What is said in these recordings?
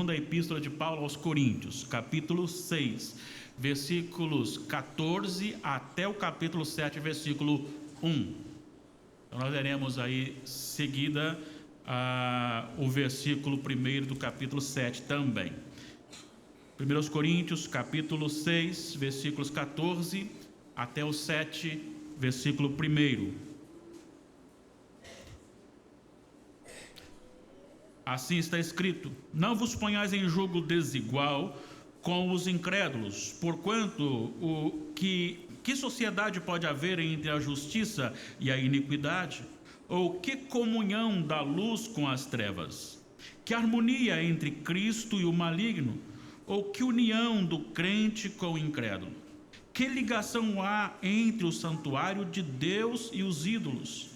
segunda epístola de Paulo aos Coríntios, capítulo 6, versículos 14 até o capítulo 7, versículo 1. Então nós leremos aí seguida o versículo 1 do capítulo 7 também. 1 Coríntios, capítulo 6, versículos 14 até o 7, versículo 1. Assim está escrito: não vos ponhais em julgo desigual com os incrédulos, porquanto que sociedade pode haver entre a justiça e a iniquidade? Ou que comunhão da luz com as trevas? Que harmonia entre Cristo e o maligno? Ou que união do crente com o incrédulo? Que ligação há entre o santuário de Deus e os ídolos?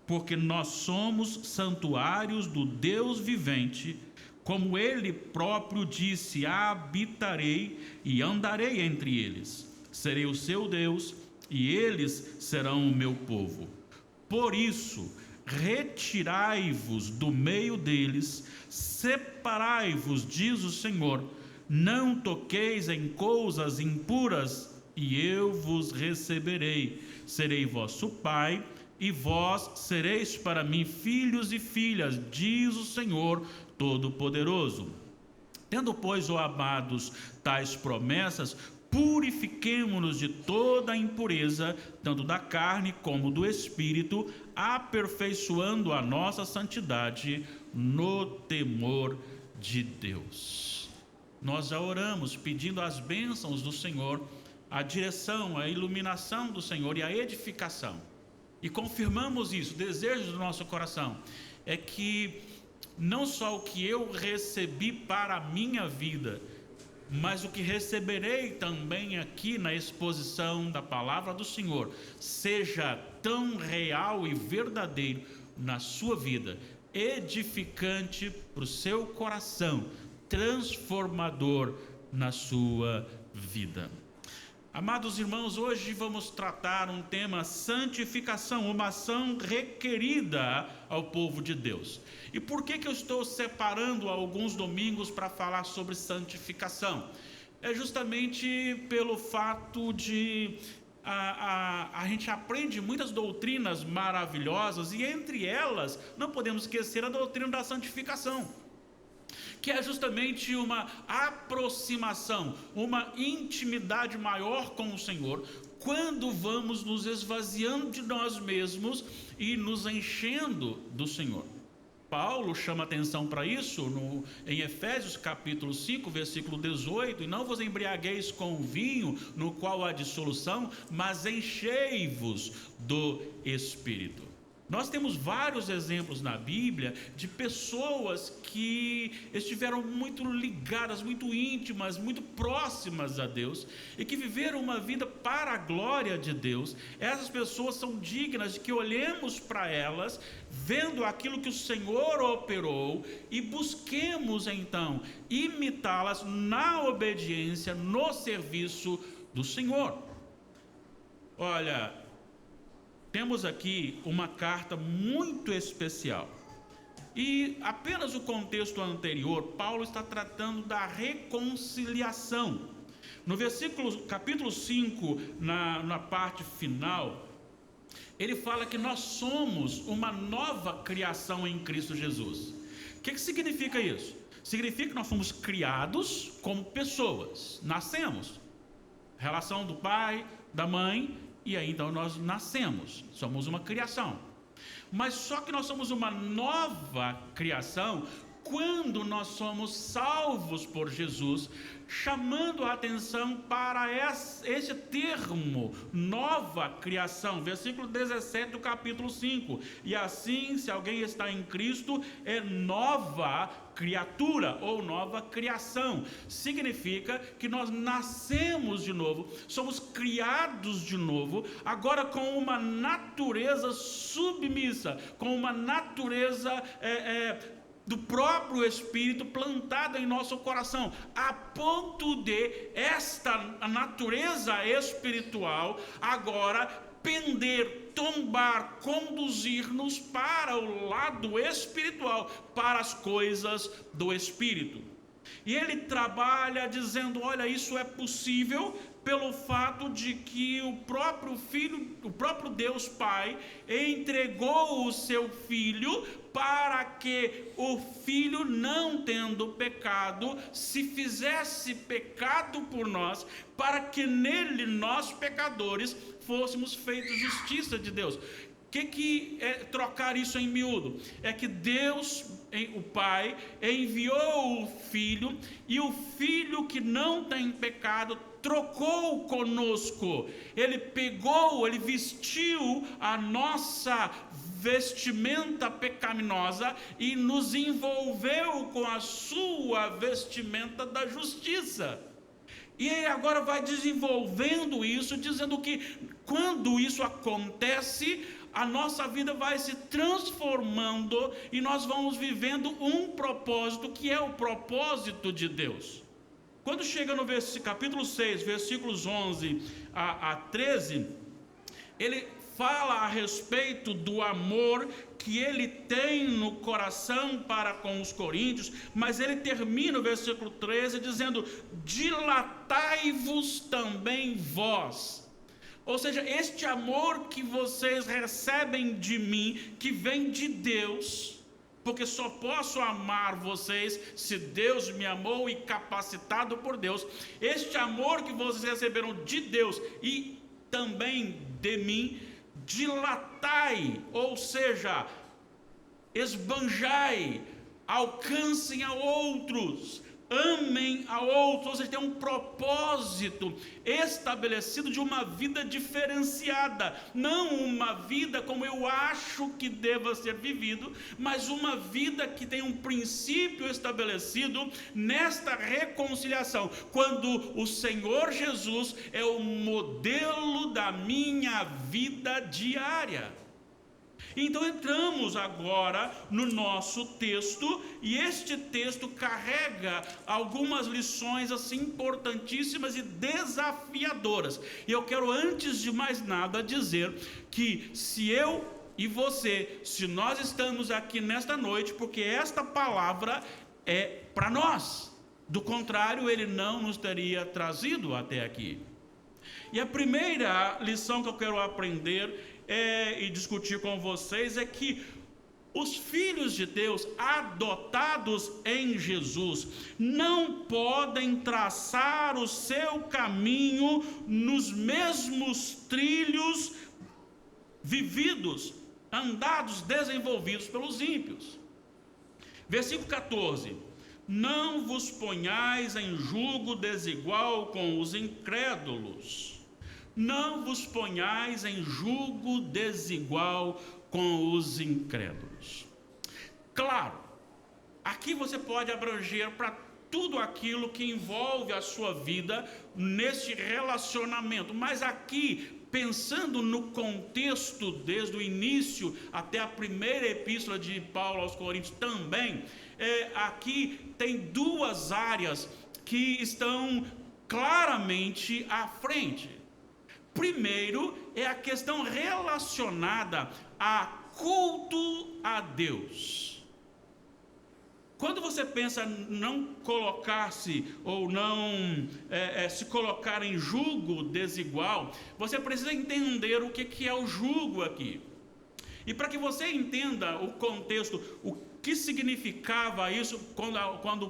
Porque nós somos santuários do Deus vivente, como ele próprio disse: habitarei e andarei entre eles, serei o seu Deus e eles serão o meu povo. Por isso, retirai-vos do meio deles, separai-vos, diz o Senhor, não toqueis em coisas impuras, e eu vos receberei, serei vosso Pai, e vós sereis para mim filhos e filhas, diz o Senhor Todo-Poderoso. Tendo, pois, ó amados, tais promessas, purifiquemo-nos de toda a impureza, tanto da carne como do espírito, aperfeiçoando a nossa santidade no temor de Deus. Nós já oramos pedindo as bênçãos do Senhor, a direção, a iluminação do Senhor e a edificação. E confirmamos isso. O desejo do nosso coração é que não só o que eu recebi para a minha vida, mas o que receberei também aqui na exposição da palavra do Senhor seja tão real e verdadeiro na sua vida, edificante para o seu coração, transformador na sua vida. Amados irmãos, hoje vamos tratar um tema: santificação, uma ação requerida ao povo de Deus. E por que eu estou separando alguns domingos para falar sobre santificação? É justamente pelo fato de a gente aprende muitas doutrinas maravilhosas, e entre elas não podemos esquecer a doutrina da santificação, que é justamente uma aproximação, uma intimidade maior com o Senhor, quando vamos nos esvaziando de nós mesmos e nos enchendo do Senhor. Paulo chama atenção para isso em Efésios capítulo 5, versículo 18: e não vos embriagueis com vinho, no qual há dissolução, mas enchei-vos do Espírito. Nós temos vários exemplos na Bíblia de pessoas que estiveram muito ligadas, muito íntimas, muito próximas a Deus, e que viveram uma vida para a glória de Deus. Essas pessoas são dignas de que olhemos para elas, vendo aquilo que o Senhor operou, e busquemos então imitá-las na obediência, no serviço do Senhor. Olha, temos aqui uma carta muito especial, e apenas o contexto anterior, Paulo está tratando da reconciliação. No capítulo 5, na parte final, ele fala que nós somos uma nova criação em Cristo Jesus. O que significa isso? Significa que nós fomos criados como pessoas, nascemos, relação do pai, da mãe, e aí então nós nascemos, somos uma criação. Mas só que nós somos uma nova criação quando nós somos salvos por Jesus, chamando a atenção para esse termo, nova criação, versículo 17 do capítulo 5. E assim, se alguém está em Cristo, é nova criatura ou nova criação. Significa que nós nascemos de novo, somos criados de novo, agora com uma natureza submissa, com uma natureza do próprio Espírito plantada em nosso coração, a ponto de esta natureza espiritual agora pender, tombar, conduzir-nos para o lado espiritual, para as coisas do Espírito. E ele trabalha dizendo: olha, isso é possível pelo fato de que o próprio Filho, o próprio Deus Pai, entregou o seu Filho para que o Filho, não tendo pecado, se fizesse pecado por nós, para que nele nós, pecadores, fôssemos feitos justiça de Deus. O que é trocar isso em miúdo? É que Deus, o Pai, enviou o Filho, e o Filho que não tem pecado trocou conosco. Ele pegou, ele vestiu a nossa vestimenta pecaminosa e nos envolveu com a sua vestimenta da justiça. E ele agora vai desenvolvendo isso, dizendo que quando isso acontece, a nossa vida vai se transformando e nós vamos vivendo um propósito que é o propósito de Deus. Quando chega no capítulo 6, versículos 11 a 13, ele fala a respeito do amor que ele tem no coração para com os coríntios, mas ele termina o versículo 13 dizendo: dilatai-vos também vós. Ou seja, este amor que vocês recebem de mim, que vem de Deus, porque só posso amar vocês se Deus me amou e capacitado por Deus. Este amor que vocês receberam de Deus e também de mim, dilatai, ou seja, esbanjai, alcancem a outros, amem a outros. Ou seja, tem um propósito estabelecido de uma vida diferenciada, não uma vida como eu acho que deva ser vivido, mas uma vida que tem um princípio estabelecido nesta reconciliação, quando o Senhor Jesus é o modelo da minha vida diária. Então entramos agora no nosso texto, e este texto carrega algumas lições assim importantíssimas e desafiadoras. E eu quero, antes de mais nada, dizer que se eu e você, se nós estamos aqui nesta noite, porque esta palavra é para nós. Do contrário, ele não nos teria trazido até aqui. E a primeira lição que eu quero aprender e discutir com vocês é que os filhos de Deus adotados em Jesus não podem traçar o seu caminho nos mesmos trilhos vividos, andados, desenvolvidos pelos ímpios. Versículo 14: não vos ponhais em julgo desigual com os incrédulos. Não vos ponhais em julgo desigual com os incrédulos. Claro, aqui você pode abranger para tudo aquilo que envolve a sua vida neste relacionamento, mas aqui, pensando no contexto desde o início até a primeira epístola de Paulo aos Coríntios também, aqui tem duas áreas que estão claramente à frente. Primeiro é a questão relacionada a culto a Deus. Quando você pensa não colocar-se ou não se colocar em julgo desigual, você precisa entender o que é o julgo aqui. E para que você entenda o contexto, o que significava isso, quando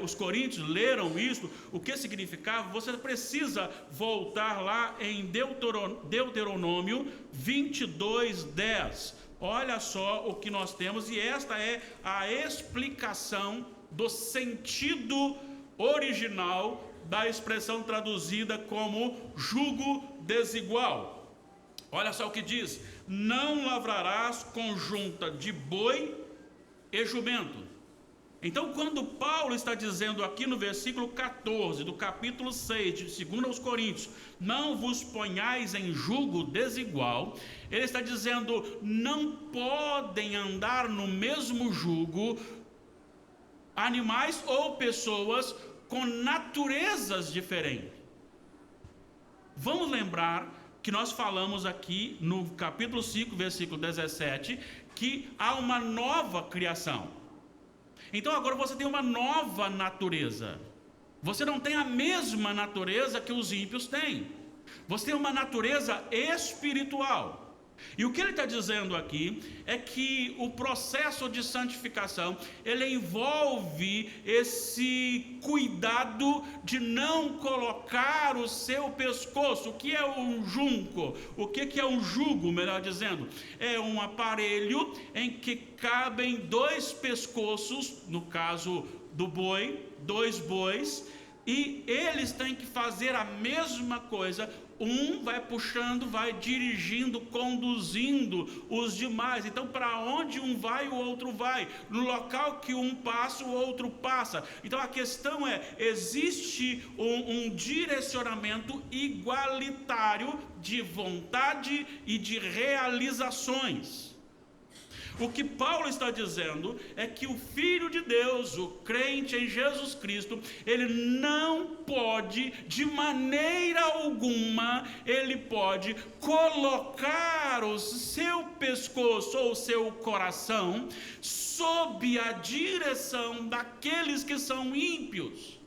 os coríntios leram isso, o que significava, você precisa voltar lá em Deuteronômio 22:10. Olha só o que nós temos, e esta é a explicação do sentido original da expressão traduzida como jugo desigual. Olha só o que diz: não lavrarás conjunta de boi e jumento. Então, quando Paulo está dizendo aqui no versículo 14 do capítulo 6 de 2 aos Coríntios, não vos ponhais em jugo desigual, ele está dizendo, não podem andar no mesmo jugo animais ou pessoas com naturezas diferentes. Vamos lembrar que nós falamos aqui no capítulo 5, versículo 17, que há uma nova criação. Então agora você tem uma nova natureza. Você não tem a mesma natureza que os ímpios têm. Você tem uma natureza espiritual. E o que ele está dizendo aqui é que o processo de santificação, ele envolve esse cuidado de não colocar o seu pescoço. O que é um junco? O que é um jugo, melhor dizendo? É um aparelho em que cabem 2 pescoços, no caso do boi, 2 bois, e eles têm que fazer a mesma coisa. Um vai puxando, vai dirigindo, conduzindo os demais. Então, para onde um vai, o outro vai. No local que um passa, o outro passa. Então, a questão é, existe um direcionamento igualitário de vontade e de realizações. O que Paulo está dizendo é que o Filho de Deus, o crente em Jesus Cristo, ele não pode, de maneira alguma, ele pode colocar o seu pescoço ou o seu coração sob a direção daqueles que são ímpios,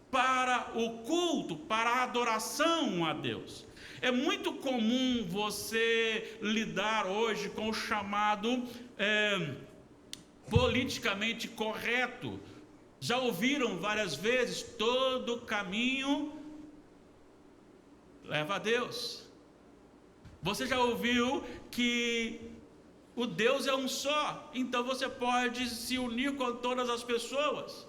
para o culto, para a adoração a Deus. É muito comum você lidar hoje com o chamado politicamente correto. Já ouviram várias vezes, todo caminho leva a Deus. Você já ouviu que o Deus é um só, então você pode se unir com todas as pessoas.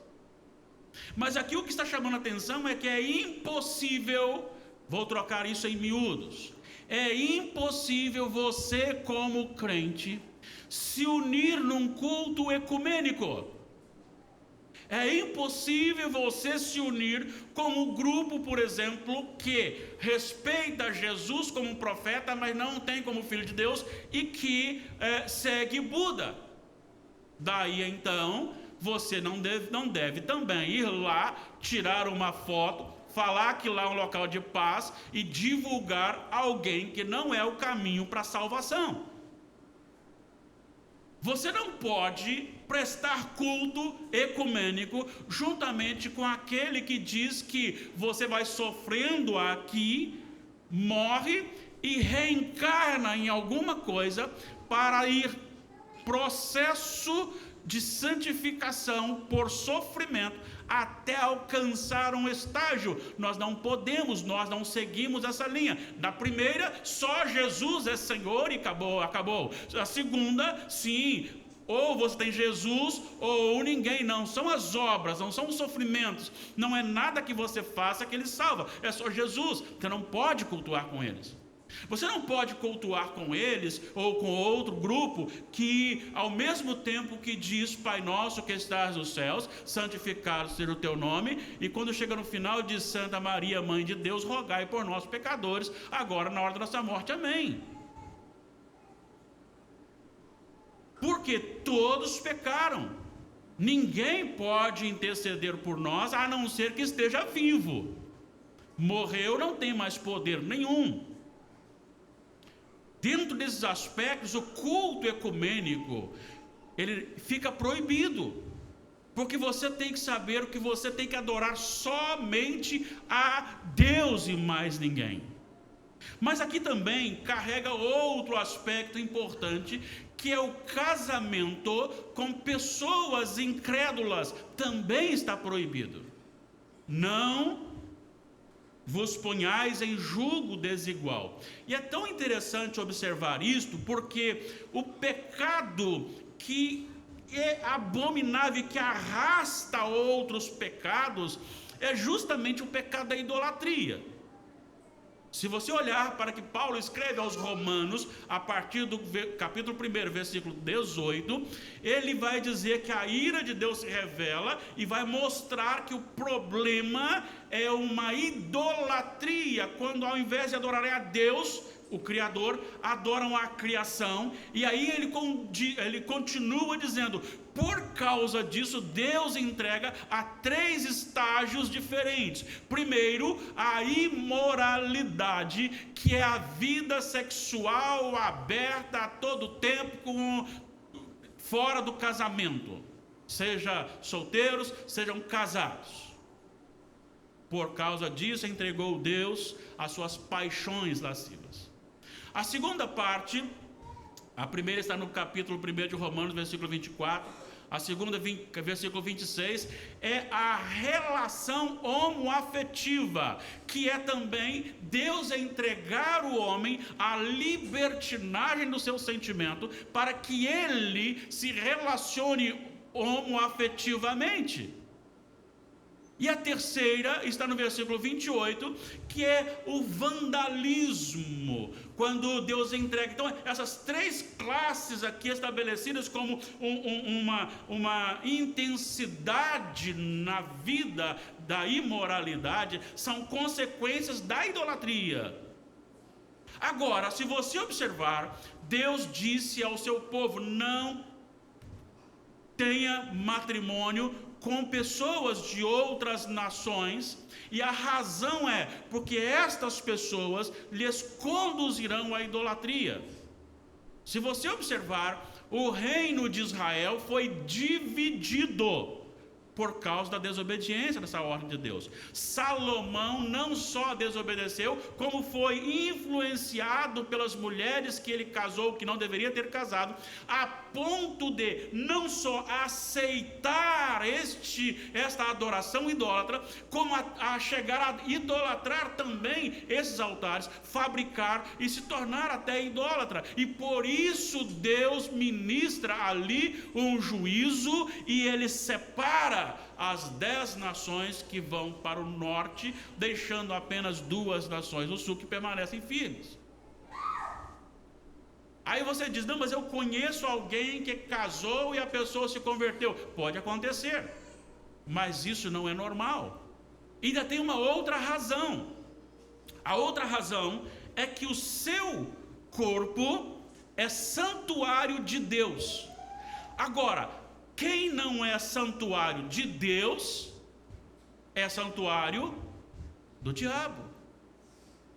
Mas aqui o que está chamando a atenção é que é impossível. Vou trocar isso em miúdos. É impossível você, como crente, se unir num culto ecumênico. É impossível você se unir com um grupo, por exemplo, que respeita Jesus como profeta, mas não tem como filho de Deus, e que segue Buda. Daí então, você não deve também ir lá, tirar uma foto, falar que lá é um local de paz e divulgar alguém que não é o caminho para a salvação. Você não pode prestar culto ecumênico juntamente com aquele que diz que você vai sofrendo aqui, morre e reencarna em alguma coisa para ir processo de santificação por sofrimento até alcançar um estágio. Nós não podemos, nós não seguimos essa linha. Na primeira, só Jesus é Senhor e acabou. A segunda, sim, ou você tem Jesus ou ninguém. Não são as obras, não são os sofrimentos, não é nada que você faça que ele salva, é só Jesus. Você não pode cultuar com eles. Você não pode cultuar com eles ou com outro grupo que, ao mesmo tempo que diz Pai nosso que estás nos céus, santificado seja o teu nome, e quando chega no final diz Santa Maria, Mãe de Deus, rogai por nós pecadores, agora na hora da nossa morte, amém. Porque todos pecaram. Ninguém pode interceder por nós a não ser que esteja vivo. Morreu, não tem mais poder nenhum. Dentro desses aspectos, o culto ecumênico, ele fica proibido, porque você tem que saber que você tem que adorar somente a Deus e mais ninguém. Mas aqui também carrega outro aspecto importante, que é o casamento com pessoas incrédulas, também está proibido. Não vos ponhais em julgo desigual. E é tão interessante observar isto, porque o pecado que é abominável, que arrasta outros pecados, é justamente o pecado da idolatria. Se você olhar para que Paulo escreve aos Romanos, a partir do capítulo 1, versículo 18, ele vai dizer que a ira de Deus se revela e vai mostrar que o problema é uma idolatria, quando ao invés de adorarem a Deus, o Criador, adoram a criação. E aí ele continua dizendo, por causa disso, Deus entrega a 3 estágios diferentes. Primeiro, a imoralidade, que é a vida sexual aberta a todo tempo, fora do casamento. seja solteiros, sejam casados. Por causa disso, entregou Deus às suas paixões lascivas. A segunda parte, a primeira está no capítulo 1 de Romanos, versículo 24. A segunda, versículo 26, é a relação homoafetiva, que é também Deus entregar o homem à libertinagem do seu sentimento, para que ele se relacione homoafetivamente. E a terceira está no versículo 28, que é o vandalismo, quando Deus entrega. Então, essas três classes aqui estabelecidas como uma intensidade na vida da imoralidade, são consequências da idolatria. Agora, se você observar, Deus disse ao seu povo: não tenha matrimônio com pessoas de outras nações, e a razão é porque estas pessoas lhes conduzirão à idolatria. Se você observar, o reino de Israel foi dividido por causa da desobediência dessa ordem de Deus. Salomão não só desobedeceu, como foi influenciado pelas mulheres que ele casou, que não deveria ter casado, a ponto de não só aceitar esta adoração idólatra, como a chegar a idolatrar também esses altares, fabricar e se tornar até idólatra. E por isso Deus ministra ali um juízo, e ele separa as 10 nações que vão para o norte, deixando apenas 2 nações do sul que permanecem firmes. Aí você diz: não, mas eu conheço alguém que casou e a pessoa se converteu. Pode acontecer, mas isso não é normal. Ainda tem uma outra razão. A outra razão é que o seu corpo é santuário de Deus. Agora, quem não é santuário de Deus é santuário do diabo.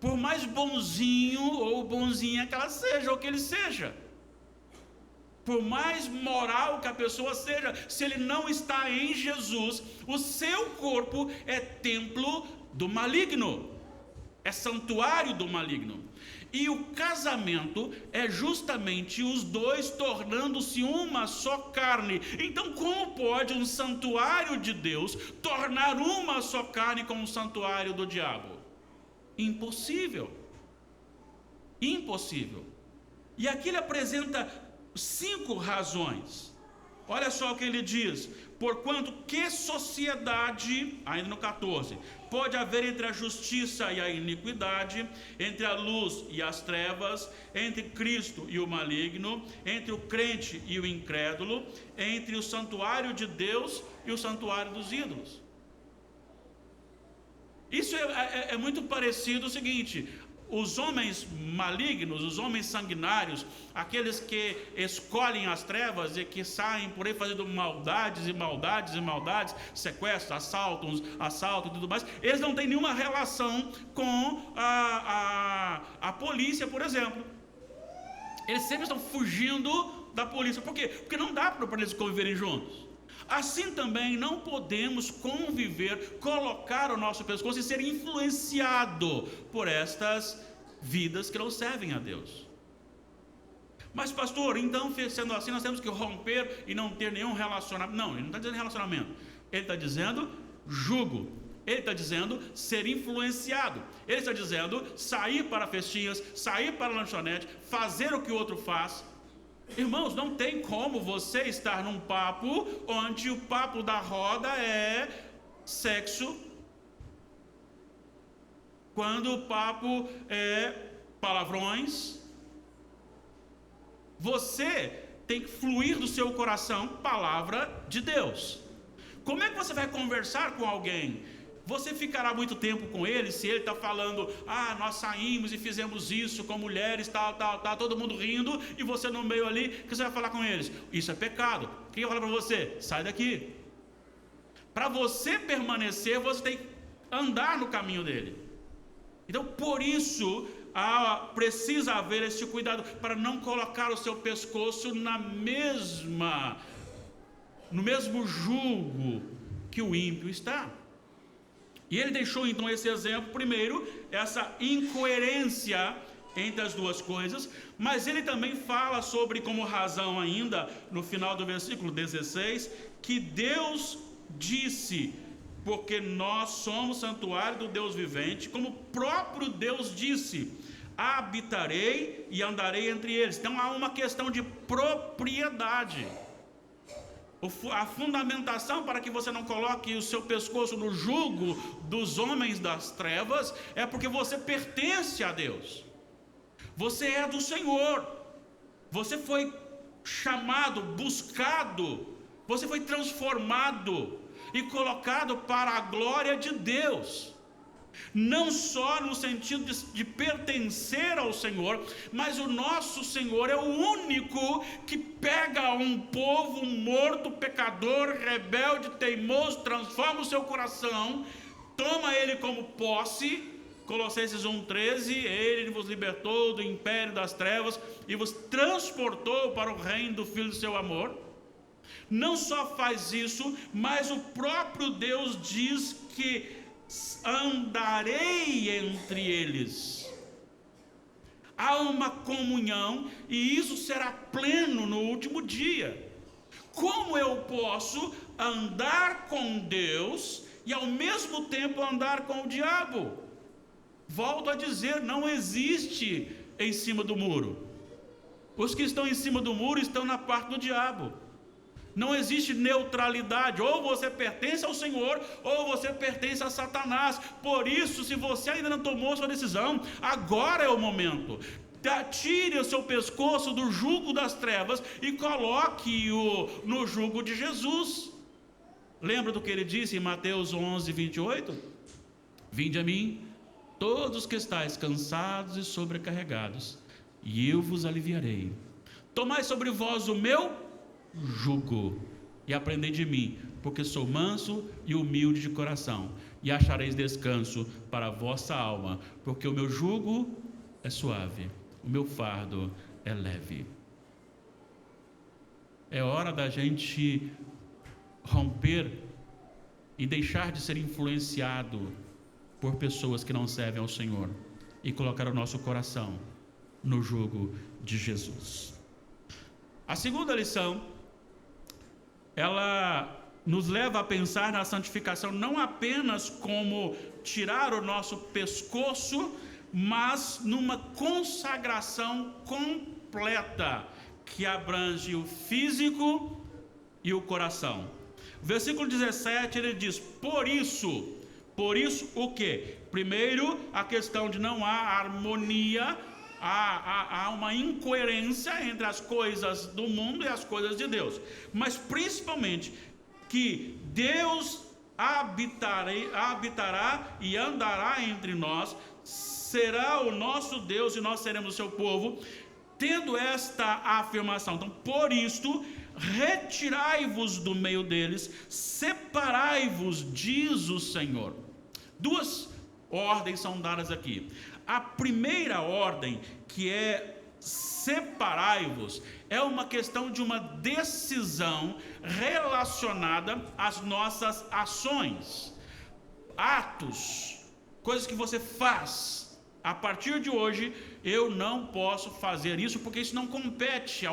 Por mais bonzinho ou bonzinha que ela seja, ou que ele seja, por mais moral que a pessoa seja, se ele não está em Jesus, o seu corpo é templo do maligno, é santuário do maligno. E o casamento é justamente os dois tornando-se uma só carne. Então, como pode um santuário de Deus tornar uma só carne com um santuário do diabo? Impossível. Impossível. E aqui ele apresenta 5 razões. Olha só o que ele diz: porquanto que sociedade, ainda no 14, pode haver entre a justiça e a iniquidade, entre a luz e as trevas, entre Cristo e o maligno, entre o crente e o incrédulo, entre o santuário de Deus e o santuário dos ídolos? Isso é muito parecido o seguinte: os homens malignos, os homens sanguinários, aqueles que escolhem as trevas e que saem por aí fazendo maldades e maldades e maldades, sequestros, assaltos e tudo mais, eles não têm nenhuma relação com a polícia, por exemplo. Eles sempre estão fugindo da polícia. Por quê? Porque não dá para eles conviverem juntos. Assim também não podemos conviver, colocar o nosso pescoço e ser influenciado por estas vidas que não servem a Deus. Mas pastor, então sendo assim nós temos que romper e não ter nenhum relacionamento. Não, ele não está dizendo relacionamento, ele está dizendo jugo. Ele está dizendo ser influenciado. Ele está dizendo sair para festinhas, sair para lanchonete, fazer o que o outro faz. Irmãos, não tem como você estar num papo onde o papo da roda é sexo, quando o papo é palavrões. Você tem que fluir do seu coração palavra de Deus. Como é que você vai conversar com alguém? Você ficará muito tempo com ele se ele está falando: nós saímos e fizemos isso com mulheres, tal, todo mundo rindo, e você no meio ali, o que você vai falar com eles? Isso é pecado. O que eu falo para você? Sai daqui. Para você permanecer, você tem que andar no caminho dele. Então, por isso, precisa haver esse cuidado para não colocar o seu pescoço na mesma no mesmo jugo que o ímpio está. E ele deixou então esse exemplo, primeiro, essa incoerência entre as duas coisas, mas ele também fala sobre, como razão ainda, no final do versículo 16, que Deus disse, porque nós somos santuário do Deus vivente, como o próprio Deus disse, habitarei e andarei entre eles. Então há uma questão de propriedade. A fundamentação para que você não coloque o seu pescoço no jugo dos homens das trevas é porque você pertence a Deus. Você é do Senhor. Você foi chamado, buscado, você foi transformado e colocado para a glória de Deus. Não só no sentido de pertencer ao Senhor, mas o nosso Senhor é o único que pega um povo morto, pecador, rebelde, teimoso, transforma o seu coração, toma ele como posse. Colossenses 1,13, ele vos libertou do império das trevas e vos transportou para o reino do Filho do seu amor. Não só faz isso, mas o próprio Deus diz que andarei entre eles. Há uma comunhão e isso será pleno no último dia. Como eu posso andar com Deus e ao mesmo tempo andar com o diabo? Volto a dizer, não existe em cima do muro. Os que estão em cima do muro estão na parte do diabo. Não existe neutralidade, ou você pertence ao Senhor, ou você pertence a Satanás. Por isso, se você ainda não tomou sua decisão, agora é o momento. Tire o seu pescoço do jugo das trevas e coloque-o no jugo de Jesus. Lembra do que ele disse em Mateus 11:28? Vinde a mim, todos que estáis cansados e sobrecarregados, e eu vos aliviarei. Tomai sobre vós o meu jugo e aprendei de mim, porque sou manso e humilde de coração, e achareis descanso para a vossa alma, porque o meu jugo é suave, o meu fardo é leve. É hora da gente romper e deixar de ser influenciado por pessoas que não servem ao Senhor e colocar o nosso coração no jugo de Jesus. A segunda lição, ela nos leva a pensar na santificação não apenas como tirar o nosso pescoço, mas numa consagração completa que abrange o físico e o coração. Versículo 17 ele diz: por isso o quê? Primeiro, a questão de não há harmonia, há uma incoerência entre as coisas do mundo e as coisas de Deus, mas principalmente que Deus habitará e andará entre nós, será o nosso Deus e nós seremos o seu povo. Tendo esta afirmação, então, por isto, retirai-vos do meio deles, separai-vos, diz o Senhor. Duas ordens são dadas aqui. A primeira ordem, que é separai-vos, é uma questão de uma decisão relacionada às nossas ações, atos, coisas que você faz. A partir de hoje, eu não posso fazer isso, porque isso não compete a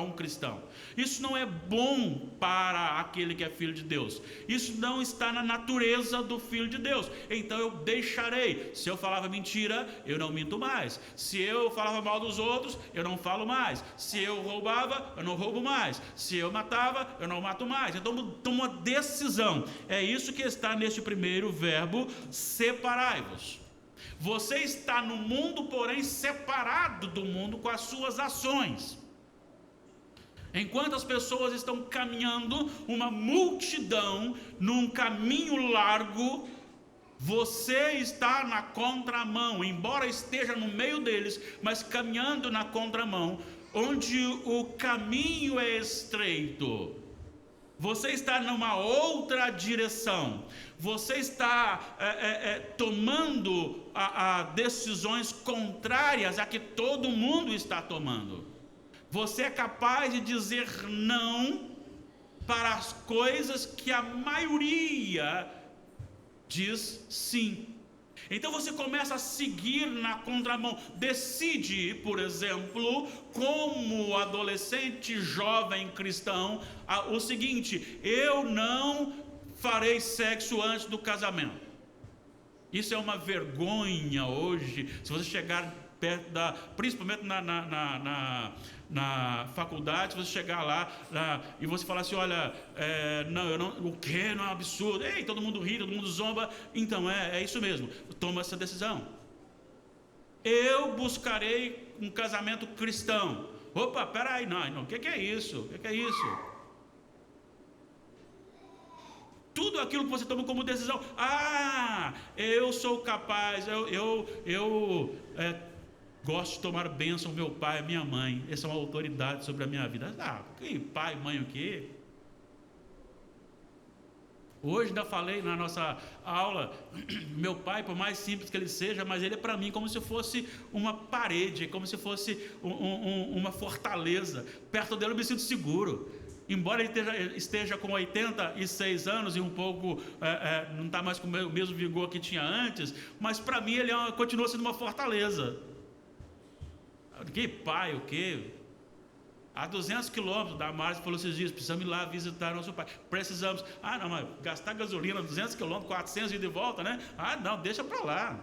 um cristão. Isso não é bom para aquele que é filho de Deus. Isso não está na natureza do filho de Deus. Então eu deixarei. Se eu falava mentira, eu não minto mais. Se eu falava mal dos outros, eu não falo mais. Se eu roubava, eu não roubo mais. Se eu matava, eu não mato mais. Então tomo uma decisão. É isso que está neste primeiro verbo, separai-vos. Você está no mundo, porém separado do mundo com as suas ações. Enquanto as pessoas estão caminhando, uma multidão num caminho largo, você está na contramão, embora esteja no meio deles, mas caminhando na contramão, onde o caminho é estreito. Você está numa outra direção. Você está tomando decisões contrárias a que todo mundo está tomando. Você é capaz de dizer não para as coisas que a maioria diz sim. Então você começa a seguir na contramão, decide, por exemplo, como adolescente, jovem cristão, o seguinte: eu não farei sexo antes do casamento. Isso é uma vergonha hoje, se você chegar perto principalmente na faculdade, se você chegar lá e você falar assim, olha, o que? Não é um absurdo, ei, todo mundo ri, todo mundo zomba, então é isso mesmo, toma essa decisão. Eu buscarei um casamento cristão. Opa, peraí, não, o que é isso? O que é isso? Tudo aquilo que você toma como decisão, eu sou capaz, eu gosto de tomar bênção, meu pai, minha mãe, eles são autoridade sobre a minha vida. Que pai, mãe, o quê? Hoje ainda falei na nossa aula, meu pai, por mais simples que ele seja, mas ele é para mim como se fosse uma parede, como se fosse uma fortaleza. Perto dele eu me sinto seguro. Embora ele esteja com 86 anos e um pouco, não está mais com o mesmo vigor que tinha antes, mas para mim ele continua sendo uma fortaleza. Que pai, o quê? A 200 quilômetros da Márcia falou esses dias, precisamos ir lá visitar nosso pai. Precisamos. Não, mas gastar gasolina 200 quilômetros, 400 e de volta, né? Não, deixa para lá.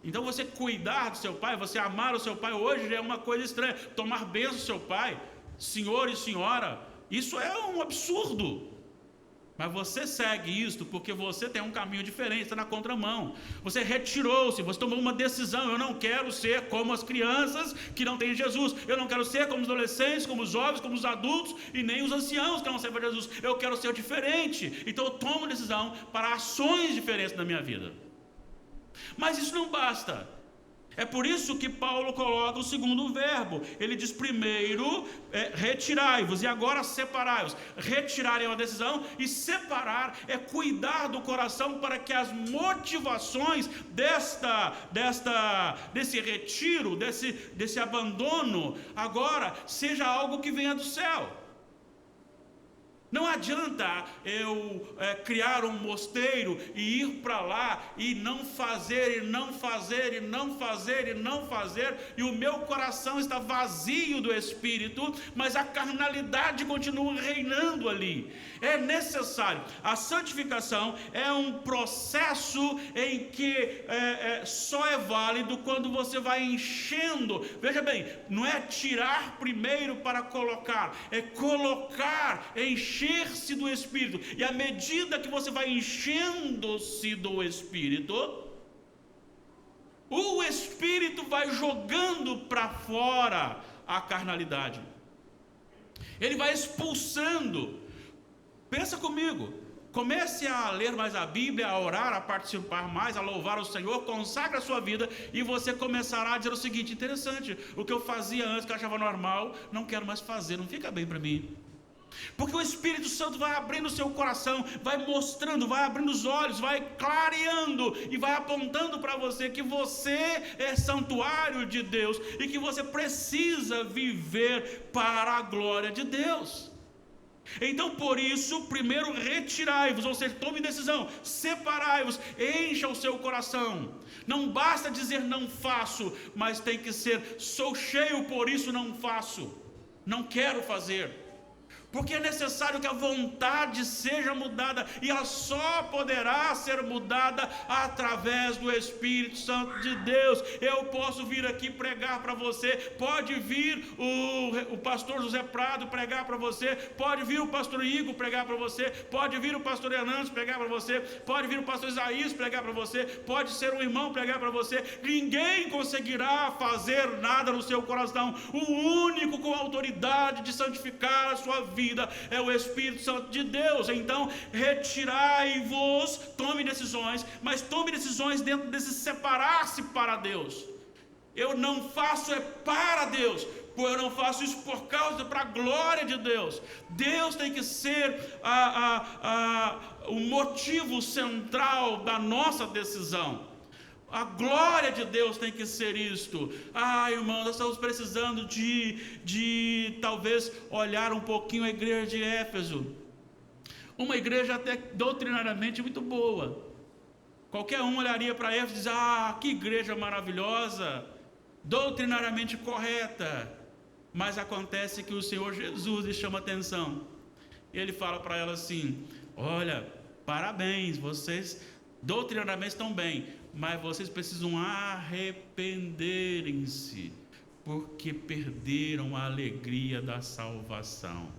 Então você cuidar do seu pai, você amar o seu pai, hoje é uma coisa estranha. Tomar bênção do seu pai, senhor e senhora, isso é um absurdo. Mas você segue isto porque você tem um caminho diferente, está na contramão. Você retirou-se, você tomou uma decisão. Eu não quero ser como as crianças que não têm Jesus. Eu não quero ser como os adolescentes, como os jovens, como os adultos e nem os anciãos que não servem a Jesus. Eu quero ser diferente. Então eu tomo decisão para ações diferentes na minha vida. Mas isso não basta. É por isso que Paulo coloca o segundo verbo. Ele diz primeiro, retirai-vos, e agora separai-vos. Retirar é uma decisão, e separar é cuidar do coração para que as motivações desse retiro, desse abandono, agora seja algo que venha do céu. Não adianta eu criar um mosteiro e ir para lá e não fazer, e não fazer, e não fazer, e não fazer, e o meu coração está vazio do Espírito, mas a carnalidade continua reinando ali. É necessário. A santificação é um processo em que só é válido quando você vai enchendo. Veja bem, não é tirar primeiro para colocar, é colocar, encher-se do Espírito, e à medida que você vai enchendo-se do Espírito, o Espírito vai jogando para fora a carnalidade, ele vai expulsando. Pensa comigo, comece a ler mais a Bíblia, a orar, a participar mais, a louvar o Senhor, consagre a sua vida, e você começará a dizer o seguinte: interessante, o que eu fazia antes que eu achava normal, não quero mais fazer, não fica bem para mim. Porque o Espírito Santo vai abrindo o seu coração, vai mostrando, vai abrindo os olhos, vai clareando e vai apontando para você que você é santuário de Deus e que você precisa viver para a glória de Deus. Então, por isso, primeiro retirai-vos, ou seja, tome decisão, separai-vos, encha o seu coração. Não basta dizer não faço, mas tem que ser sou cheio, por isso não faço, não quero fazer. Porque é necessário que a vontade seja mudada, e ela só poderá ser mudada através do Espírito Santo de Deus. Eu posso vir aqui pregar para você, pode vir o pastor José Prado pregar para você, pode vir o pastor Igor pregar para você, pode vir o pastor Hernandes pregar para você, pode vir o pastor Isaías pregar para você, pode ser um irmão pregar para você. Ninguém conseguirá fazer nada no seu coração. O único com autoridade de santificar a sua vida é o Espírito Santo de Deus. Então retirai-vos, tome decisões, mas tome decisões dentro desse separar-se para Deus. Eu não faço para Deus, eu não faço isso por causa, para a glória de Deus. Deus tem que ser o motivo central da nossa decisão. A glória de Deus tem que ser isto. Irmão, nós estamos precisando de talvez olhar um pouquinho a igreja de Éfeso. Uma igreja até doutrinariamente muito boa. Qualquer um olharia para Éfeso e diz: que igreja maravilhosa, doutrinariamente correta. Mas acontece que o Senhor Jesus lhe chama atenção. Ele fala para ela assim: olha, parabéns, vocês doutrinariamente estão bem, mas vocês precisam arrependerem-se, porque perderam a alegria da salvação,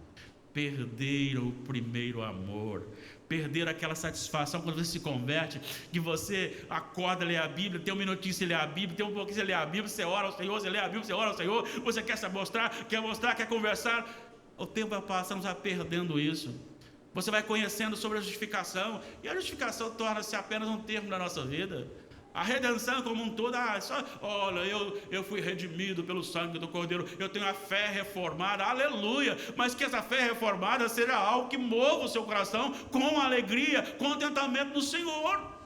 perderam o primeiro amor, perderam aquela satisfação quando você se converte, que você acorda, lê a Bíblia, tem um minutinho você lê a Bíblia, tem um pouquinho você lê a Bíblia, você ora ao Senhor, você lê a Bíblia, você ora ao Senhor, você quer se mostrar, quer conversar. O tempo vai passando, você vai perdendo isso. Você vai conhecendo sobre a justificação, e a justificação torna-se apenas um termo da nossa vida. A redenção como um todo, olha, eu fui redimido pelo sangue do Cordeiro, eu tenho a fé reformada, aleluia, mas que essa fé reformada seja algo que mova o seu coração com alegria, contentamento no Senhor.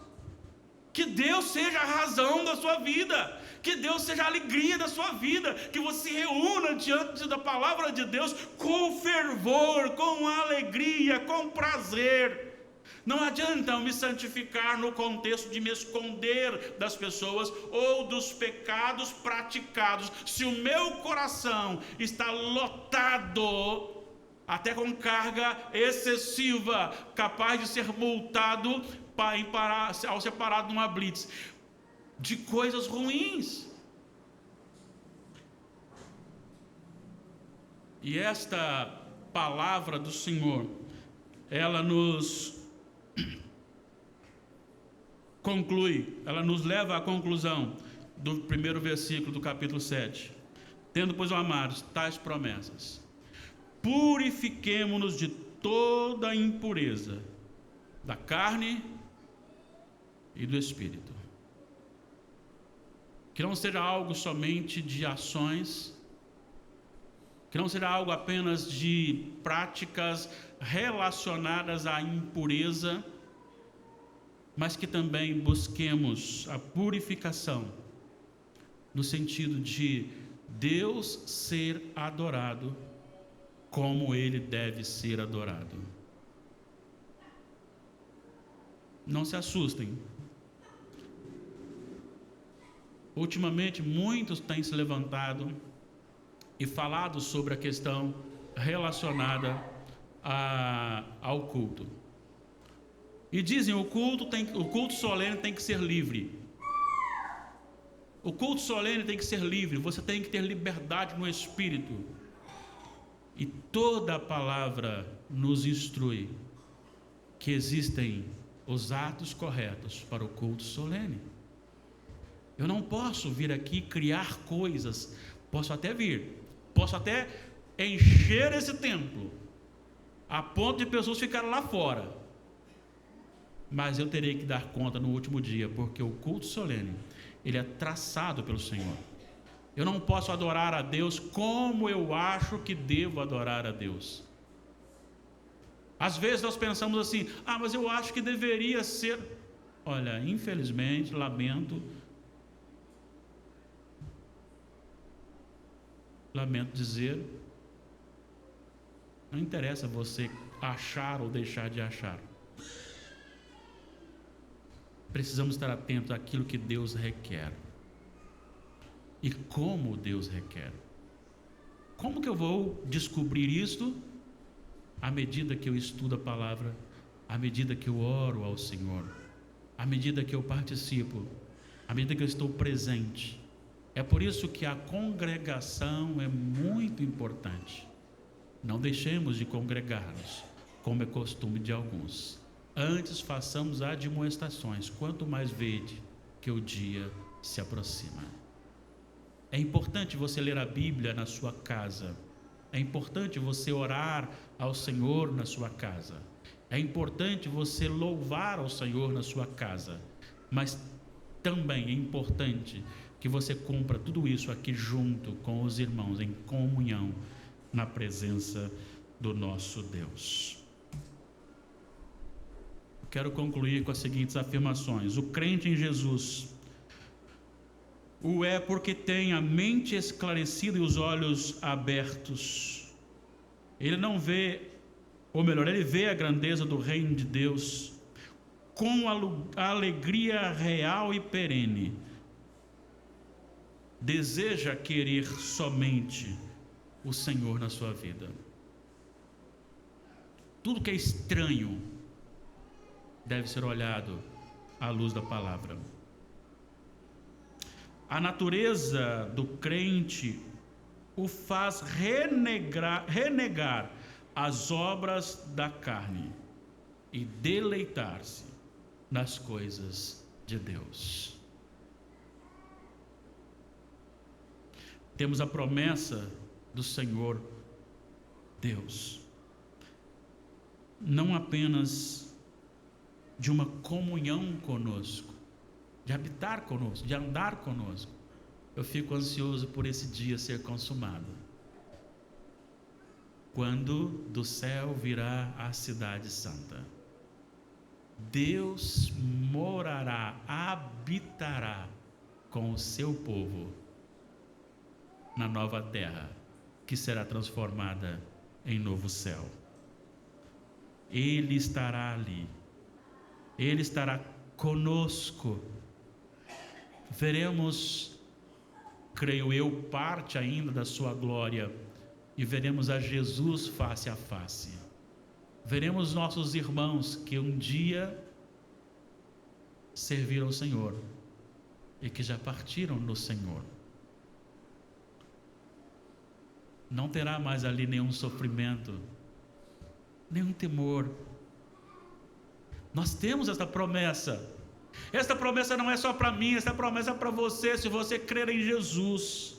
Que Deus seja a razão da sua vida, que Deus seja a alegria da sua vida, que você se reúna diante da palavra de Deus com fervor, com alegria, com prazer. Não adianta eu me santificar no contexto de me esconder das pessoas ou dos pecados praticados, se o meu coração está lotado, até com carga excessiva, capaz de ser multado ao ser parado numa blitz, de coisas ruins. E esta palavra do Senhor, ela nos conclui, ela nos leva à conclusão do primeiro versículo do capítulo 7. Tendo, pois, amados, tais promessas, purifiquemo-nos de toda a impureza da carne e do espírito. Que não seja algo somente de ações, que não seja algo apenas de práticas relacionadas à impureza, mas que também busquemos a purificação, no sentido de Deus ser adorado como Ele deve ser adorado. Não se assustem. Ultimamente, muitos têm se levantado e falado sobre a questão relacionada ao culto. E dizem, o culto solene tem que ser livre. O culto solene tem que ser livre, você tem que ter liberdade no espírito. E toda a palavra nos instrui que existem os atos corretos para o culto solene. Eu não posso vir aqui criar coisas, posso até encher esse templo, a ponto de pessoas ficarem lá fora, mas eu terei que dar conta no último dia, porque o culto solene, ele é traçado pelo Senhor. Eu não posso adorar a Deus como eu acho que devo adorar a Deus. Às vezes nós pensamos assim, mas eu acho que deveria ser. Olha, infelizmente, lamento dizer, não interessa você achar ou deixar de achar. Precisamos estar atentos àquilo que Deus requer. E como Deus requer. Como que eu vou descobrir isto? À medida que eu estudo a palavra, à medida que eu oro ao Senhor, à medida que eu participo, à medida que eu estou presente. É por isso que a congregação é muito importante. Não deixemos de congregar-nos, como é costume de alguns. Antes façamos admoestações, quanto mais vede que o dia se aproxima. É importante você ler a Bíblia na sua casa. É importante você orar ao Senhor na sua casa. É importante você louvar ao Senhor na sua casa. Mas também é importante que você cumpra tudo isso aqui junto com os irmãos, em comunhão, na presença do nosso Deus. Quero concluir com as seguintes afirmações. O crente em Jesus o é porque tem a mente esclarecida e os olhos abertos. Ele não vê, ou melhor, ele vê a grandeza do reino de Deus com a alegria real e perene. Deseja querer somente o Senhor na sua vida. Tudo que é estranho deve ser olhado à luz da palavra. A natureza do crente o faz renegar as obras da carne e deleitar-se nas coisas de Deus. Temos a promessa do Senhor Deus, não apenas de uma comunhão conosco, de habitar conosco, de andar conosco. Eu fico ansioso por esse dia ser consumado, quando do céu virá a cidade santa. Deus morará, habitará com o seu povo na nova terra, que será transformada em novo céu. Ele estará ali, Ele estará conosco. Veremos, creio eu, parte ainda da sua glória, e veremos a Jesus face a face. Veremos nossos irmãos que um dia serviram ao Senhor e que já partiram no Senhor. Não terá mais ali nenhum sofrimento, nenhum temor. Nós temos esta promessa. Esta promessa não é só para mim, esta promessa é para você, se você crer em Jesus.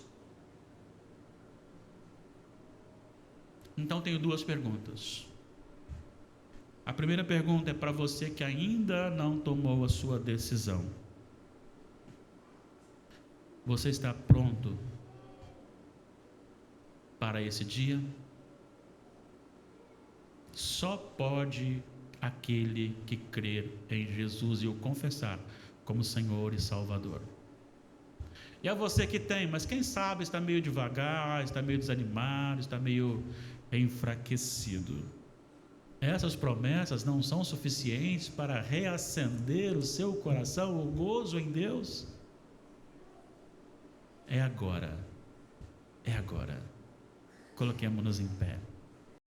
Então tenho duas perguntas. A primeira pergunta é para você que ainda não tomou a sua decisão. Você está pronto para esse dia? Só pode aquele que crer em Jesus e o confessar como Senhor e Salvador. E a você que tem, mas quem sabe está meio devagar, está meio desanimado, está meio enfraquecido. Essas promessas não são suficientes para reacender o seu coração, o gozo em Deus? É agora. É agora. Coloquemo-nos em pé.